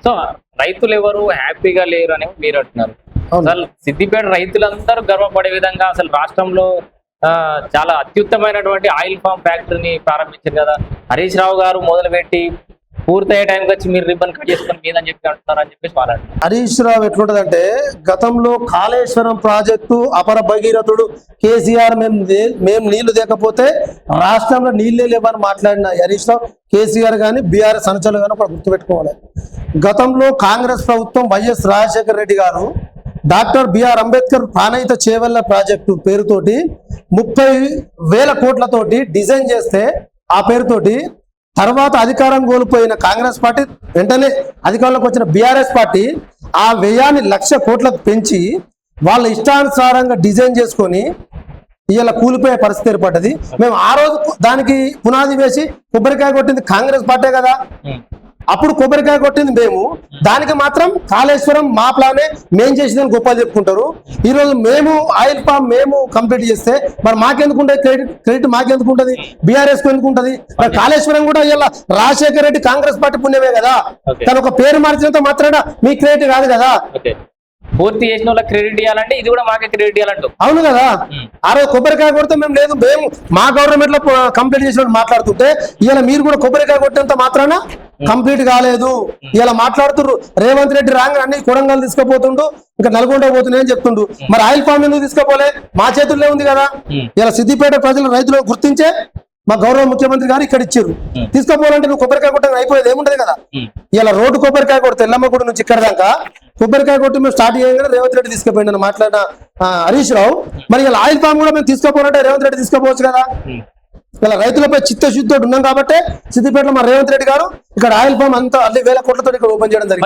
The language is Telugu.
సో రైతులు ఎవరు హ్యాపీగా లేరు అని మీరు అంటున్నారు. అసలు సిద్దిపేట రైతులందరూ గర్వపడే విధంగా అసలు రాష్ట్రంలో చాలా అత్యుత్తమైనటువంటి ఆయిల్ ఫామ్ ఫ్యాక్టరీని ప్రారంభించారు కదా. హరీష్ రావు గారు మొదలుపెట్టి పూర్తయ్యే టైంకి వచ్చి మీరు రిబ్బన్ కట్ చేసుకొని మీదని చెప్పి అంటున్నారు అని చెప్పేసి వాళ్ళు అంటున్నారు. హరీష్ రావు ఎట్లుంటదంటే గతంలో కాళేశ్వరం ప్రాజెక్టు అపర భగీరథుడు కేసీఆర్ మేము నీళ్లు లేకపోతే రాష్ట్రంలో నీళ్ళే లేవని మాట్లాడిన హరీష్ రావు కేసీఆర్ కానీ బీఆర్ఎస్ అనుచరులు కానీ ఒకటి గుర్తుపెట్టుకోవాలి. గతంలో కాంగ్రెస్ ప్రభుత్వం వైఎస్ రాజశేఖర రెడ్డి గారు doctor BR Ambedkar Pranahita Chevella project పేరుతోటి 30,000 కోట్లతోటి డిజైన్ చేస్తే ఆ పేరుతోటి తర్వాత అధికారం కోల్పోయిన కాంగ్రెస్ పార్టీ వెంటనే అధికారంలోకి వచ్చిన బీఆర్ఎస్ పార్టీ ఆ వ్యయాన్ని 1,00,000 కోట్లకు పెంచి వాళ్ళ ఇష్టానుసారంగా డిజైన్ చేసుకొని ఇలా కూలిపోయే పరిస్థితి ఏర్పడ్డది. మేము ఆ రోజు దానికి పునాది వేసి కొబ్బరికాయ కొట్టింది కాంగ్రెస్ పార్టీ కదా. అప్పుడు కొబ్బరికాయ కొట్టింది మేము, దానికి మాత్రం కాళేశ్వరం మా ప్లానే మేం చేసిందని గొప్పలు చెప్పుకుంటారు. ఈరోజు మేము ఆయిల్ పామ్ మేము కంప్లీట్ చేస్తే మరి మాకెందుకు ఉంటుంది క్రెడిట్ మాకెందుకు ఉంటుంది, బీఆర్ఎస్ కు ఎందుకు ఉంటుంది? మరి కాళేశ్వరం కూడా ఇలా రాజశేఖర రెడ్డి కాంగ్రెస్ పార్టీ పుణ్యమే కదా. తను ఒక పేరు మార్చినంత మాత్రాన మీ క్రెడిట్ కాదు కదా. పూర్తి చేసిన వాళ్ళకి క్రెడిట్ ఇవ్వాలంటే ఇది కూడా మాకే క్రెడిట్ ఇవ్వాలంటూ. అవును కదా. ఆ రోజు కొబ్బరికాయ కొడితే మేము లేదు మేము మా గవర్నమెంట్ లో కంప్లీట్ చేసినట్టు మాట్లాడుతుంటే ఇలా మీరు కూడా కొబ్బరికాయ కొట్టినంత మాత్రాన కంప్లీట్ కాలేదు ఇలా మాట్లాడుతున్నారు. రేవంత్ రెడ్డి రాంగ్ అన్ని కొడంగల్ తీసుకుపోతుండు, ఇంకా నల్గొండ పోతున్నాయని చెప్తుండు. మరి ఆయిల్ పామ్ ఎందుకు తీసుకుపోలే? మా చేతుల్లో ఉంది కదా. ఇలా సిద్దిపేట ప్రజలు రైతులు గుర్తించే మా గౌరవ ముఖ్యమంత్రి గారు ఇక్కడ ఇచ్చారు. తీసుకుపోవాలంటే నువ్వు కొబ్బరికాయ కొట్టడం అయిపోయేది ఏముంటది కదా. ఇలా రోడ్డు కొబ్బరికాయ కొడితే ఎల్లమ్మగూడ నుంచి ఇక్కడ దాకా కొబ్బరికాయ కొట్టి మేము స్టార్ట్ చేయగానే రేవంత్ రెడ్డి తీసుకుపోయింది మాట్లాడిన హరీష్ రావు. మరి ఇలా ఆయిల్ పామ్ కూడా మేము తీసుకోపోవాలంటే రేవంత్ రెడ్డి తీసుకోపోవచ్చు కదా. ఇలా రైతులపై చిత్తశుద్ధితో ఉన్నాం కాబట్టి సిద్దిపేటలో మా రేవంత్ రెడ్డి గారు ఇక్కడ ఆయిల్ పామ్ అంతా 1,000 కోట్లతో ఇక్కడ ఓపెన్ చేయడం జరిగింది.